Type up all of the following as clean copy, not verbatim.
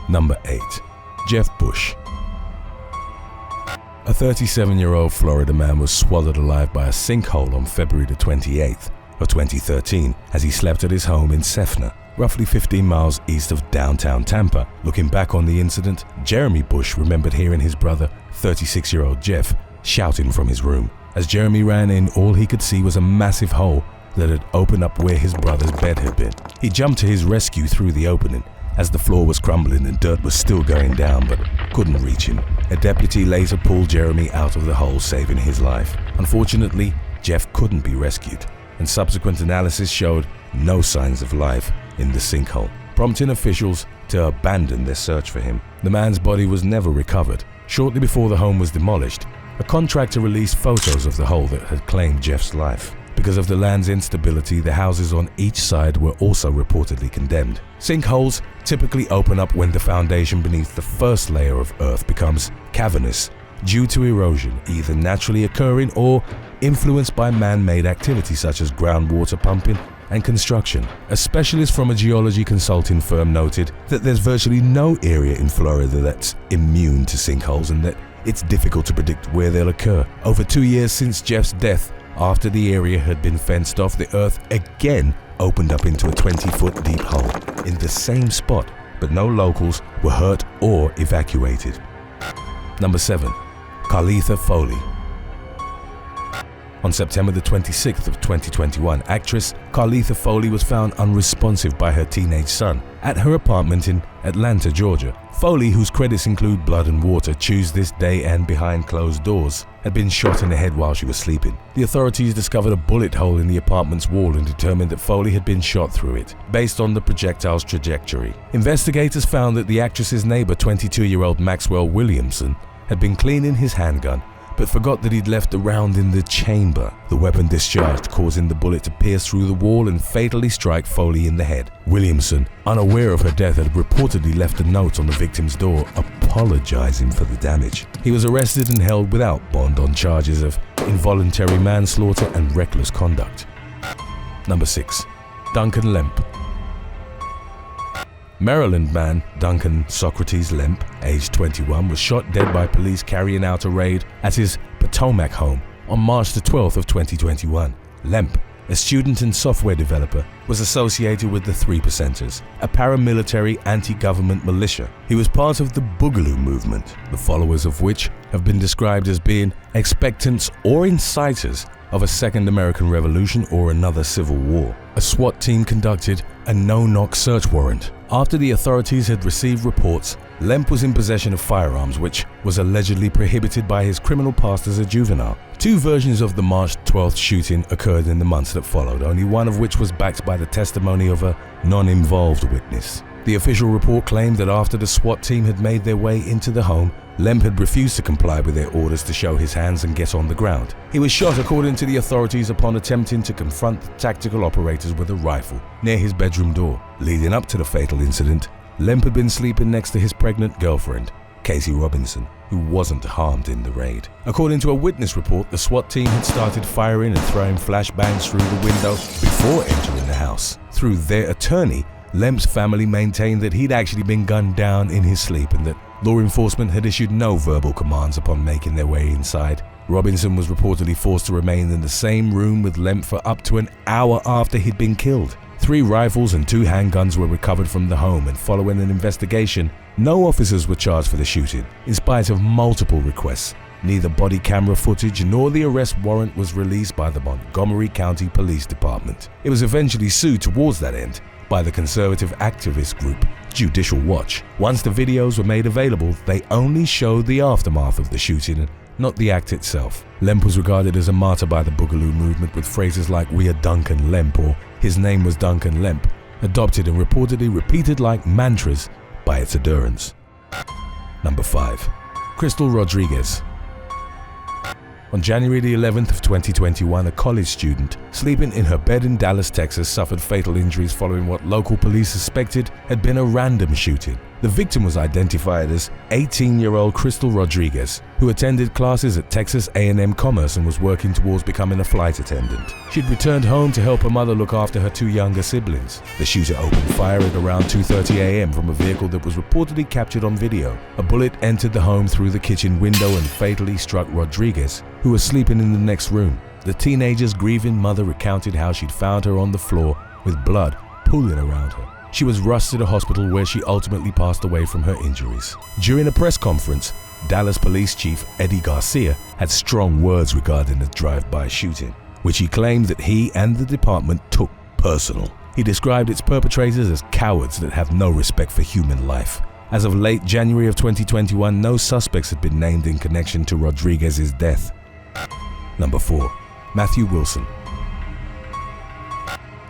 Number 8. Jeff Bush. A 37-year-old Florida man was swallowed alive by a sinkhole on February the 28th of 2013 as he slept at his home in Cessna, roughly 15 miles east of downtown Tampa. Looking back on the incident, Jeremy Bush remembered hearing his brother, 36-year-old Jeff, shouting from his room. As Jeremy ran in, all he could see was a massive hole that had opened up where his brother's bed had been. He jumped to his rescue through the opening, as the floor was crumbling and dirt was still going down, but couldn't reach him. A deputy later pulled Jeremy out of the hole, saving his life. Unfortunately, Jeff couldn't be rescued, and subsequent analysis showed no signs of life in the sinkhole, prompting officials to abandon their search for him. The man's body was never recovered. Shortly before the home was demolished, a contractor released photos of the hole that had claimed Jeff's life. Because of the land's instability, the houses on each side were also reportedly condemned. Sinkholes typically open up when the foundation beneath the first layer of earth becomes cavernous due to erosion, either naturally occurring or influenced by man-made activities such as groundwater pumping and construction. A specialist from a geology consulting firm noted that there's virtually no area in Florida that's immune to sinkholes and that it's difficult to predict where they'll occur. Over 2 years since Jeff's death, after the area had been fenced off, the earth again opened up into a 20-foot deep hole in the same spot, but no locals were hurt or evacuated. Number 7. Carletha Foley. On September the 26th of 2021, actress Carletha Foley was found unresponsive by her teenage son at her apartment in Atlanta, Georgia. Foley, whose credits include Blood and Water, Choose This Day and Behind Closed Doors, had been shot in the head while she was sleeping. The authorities discovered a bullet hole in the apartment's wall and determined that Foley had been shot through it, based on the projectile's trajectory. Investigators found that the actress's neighbor, 22-year-old Maxwell Williamson, had been cleaning his handgun, but forgot that he'd left a round in the chamber. The weapon discharged, causing the bullet to pierce through the wall and fatally strike Foley in the head. Williamson, unaware of her death, had reportedly left a note on the victim's door apologizing for the damage. He was arrested and held without bond on charges of involuntary manslaughter and reckless conduct. Number 6. Duncan Lemp. Maryland man Duncan Socrates Lemp, aged 21, was shot dead by police carrying out a raid at his Potomac home on March the 12th of 2021. Lemp, a student and software developer, was associated with the 3%ers, a paramilitary anti-government militia. He was part of the Boogaloo movement, the followers of which have been described as being expectants or inciters of a second American Revolution or another civil war. A SWAT team conducted a no-knock search warrant. After the authorities had received reports, Lemp was in possession of firearms, which was allegedly prohibited by his criminal past as a juvenile. 2 versions of the March 12th shooting occurred in the months that followed, only one of which was backed by the testimony of a non-involved witness. The official report claimed that after the SWAT team had made their way into the home, Lemp had refused to comply with their orders to show his hands and get on the ground. He was shot, according to the authorities, upon attempting to confront the tactical operators with a rifle near his bedroom door. Leading up to the fatal incident, Lemp had been sleeping next to his pregnant girlfriend, Casey Robinson, who wasn't harmed in the raid. According to a witness report, the SWAT team had started firing and throwing flashbangs through the window before entering the house. Through their attorney, Lemp's family maintained that he'd actually been gunned down in his sleep and that law enforcement had issued no verbal commands upon making their way inside. Robinson was reportedly forced to remain in the same room with Lemp for up to an hour after he'd been killed. 3 rifles and 2 handguns were recovered from the home, and following an investigation, no officers were charged for the shooting. In spite of multiple requests, neither body camera footage nor the arrest warrant was released by the Montgomery County Police Department. It was eventually sued towards that end by the conservative activist group Judicial Watch. Once the videos were made available, they only showed the aftermath of the shooting and not the act itself. Lemp was regarded as a martyr by the Boogaloo movement, with phrases like "We are Duncan Lemp" or "His name was Duncan Lemp" adopted and reportedly repeated like mantras by its adherents. Number 5. Crystal Rodriguez. On January the 11th of 2021, a college student sleeping in her bed in Dallas, Texas, suffered fatal injuries following what local police suspected had been a random shooting. The victim was identified as 18-year-old Crystal Rodriguez, who attended classes at Texas A&M Commerce and was working towards becoming a flight attendant. She'd returned home to help her mother look after her 2 younger siblings. The shooter opened fire at around 2:30 a.m. from a vehicle that was reportedly captured on video. A bullet entered the home through the kitchen window and fatally struck Rodriguez, who was sleeping in the next room. The teenager's grieving mother recounted how she'd found her on the floor with blood pooling around her. She was rushed to the hospital where she ultimately passed away from her injuries. During a press conference, Dallas Police Chief Eddie Garcia had strong words regarding the drive-by shooting, which he claimed that he and the department took personal. He described its perpetrators as cowards that have no respect for human life. As of late January of 2021, no suspects had been named in connection to Rodriguez's death. Number 4. Matthew Wilson.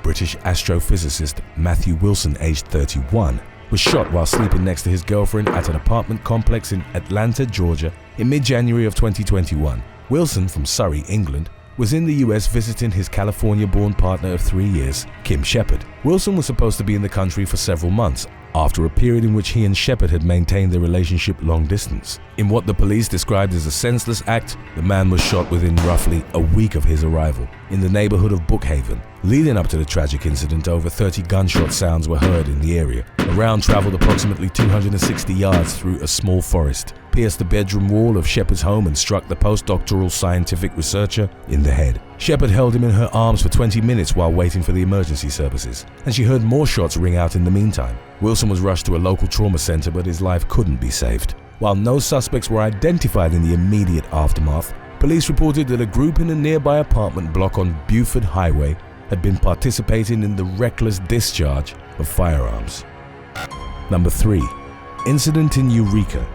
British astrophysicist Matthew Wilson, aged 31, was shot while sleeping next to his girlfriend at an apartment complex in Atlanta, Georgia in mid-January of 2021. Wilson, from Surrey, England, was in the US visiting his California-born partner of 3 years, Kim Shepard. Wilson was supposed to be in the country for several months, after a period in which he and Shepard had maintained their relationship long distance. In what the police described as a senseless act, the man was shot within roughly a week of his arrival in the neighborhood of Brookhaven. Leading up to the tragic incident, over 30 gunshot sounds were heard in the area. The round traveled approximately 260 yards through a small forest, pierced the bedroom wall of Shepard's home and struck the postdoctoral scientific researcher in the head. Shepard held him in her arms for 20 minutes while waiting for the emergency services, and she heard more shots ring out in the meantime. Wilson was rushed to a local trauma center, but his life couldn't be saved. While no suspects were identified in the immediate aftermath, police reported that a group in a nearby apartment block on Buford Highway had been participating in the reckless discharge of firearms. Number 3. Incident in Eureka.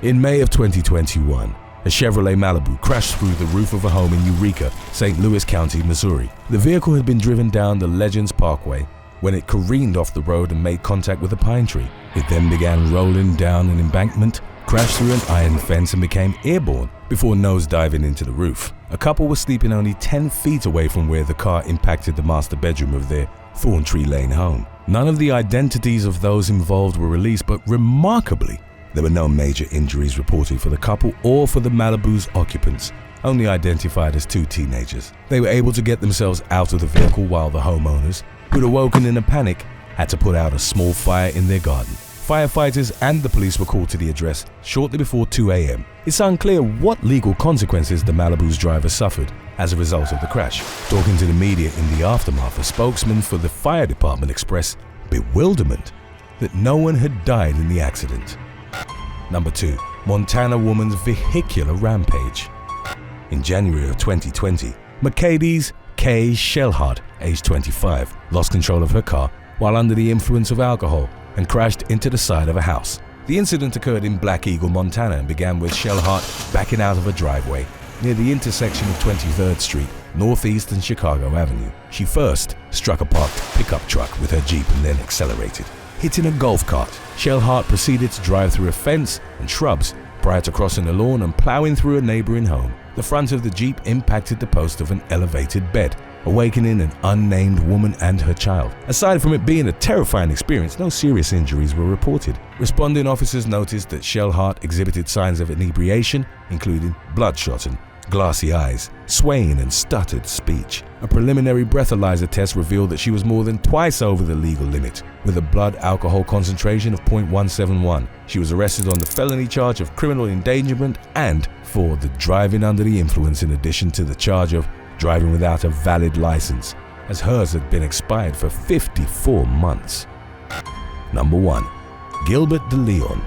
In May of 2021, a Chevrolet Malibu crashed through the roof of a home in Eureka, St. Louis County, Missouri. The vehicle had been driven down the Legends Parkway when it careened off the road and made contact with a pine tree. It then began rolling down an embankment, crashed through an iron fence and became airborne before nosediving into the roof. A couple was sleeping only 10 feet away from where the car impacted the master bedroom of their Thorntree Lane home. None of the identities of those involved were released, but remarkably, there were no major injuries reported for the couple or for the Malibu's occupants, only identified as 2 teenagers. They were able to get themselves out of the vehicle while the homeowners, who'd awoken in a panic, had to put out a small fire in their garden. Firefighters and the police were called to the address shortly before 2 a.m. It's unclear what legal consequences the Malibu's driver suffered as a result of the crash. Talking to the media in the aftermath, a spokesman for the fire department expressed bewilderment that no one had died in the accident. Number 2. Montana woman's vehicular rampage. In January of 2020, Mercedes K. Shellhart, aged 25, lost control of her car while under the influence of alcohol and crashed into the side of a house. The incident occurred in Black Eagle, Montana, and began with Shellhart backing out of a driveway near the intersection of 23rd Street, Northeast and Chicago Avenue. She first struck a parked pickup truck with her Jeep and then accelerated, hitting a golf cart. Shellhart proceeded to drive through a fence and shrubs prior to crossing a lawn and plowing through a neighboring home. The front of the Jeep impacted the post of an elevated bed, awakening an unnamed woman and her child. Aside from it being a terrifying experience, no serious injuries were reported. Responding officers noticed that Shellhart exhibited signs of inebriation, including bloodshot and glassy eyes, swaying and stuttered speech. A preliminary breathalyzer test revealed that she was more than twice over the legal limit, with a blood alcohol concentration of 0.171. She was arrested on the felony charge of criminal endangerment and for the driving under the influence, in addition to the charge of driving without a valid license, as hers had been expired for 54 months. Number 1. Gilbert DeLeon.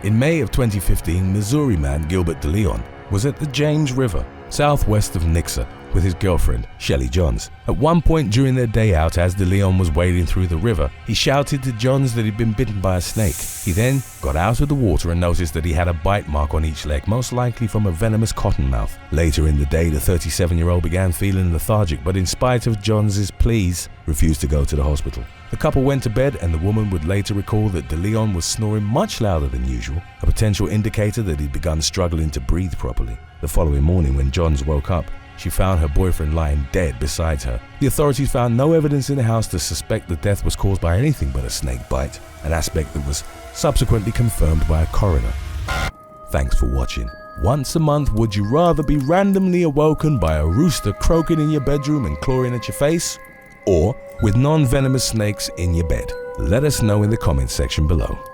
In May of 2015, Missouri man Gilbert DeLeon was at the James River, southwest of Nixa, with his girlfriend, Shelley Johns. At one point during their day out, as DeLeon was wading through the river, he shouted to Johns that he'd been bitten by a snake. He then got out of the water and noticed that he had a bite mark on each leg, most likely from a venomous cottonmouth. Later in the day, the 37-year-old began feeling lethargic, but in spite of Johns' pleas, refused to go to the hospital. The couple went to bed, and the woman would later recall that DeLeon was snoring much louder than usual, a potential indicator that he'd begun struggling to breathe properly. The following morning, when Johns woke up, she found her boyfriend lying dead beside her. The authorities found no evidence in the house to suspect the death was caused by anything but a snake bite, an aspect that was subsequently confirmed by a coroner. Thanks for watching. Once a month, would you rather be randomly awoken by a rooster croaking in your bedroom and clawing at your face? Or with non-venomous snakes in your bed? Let us know in the comments section below.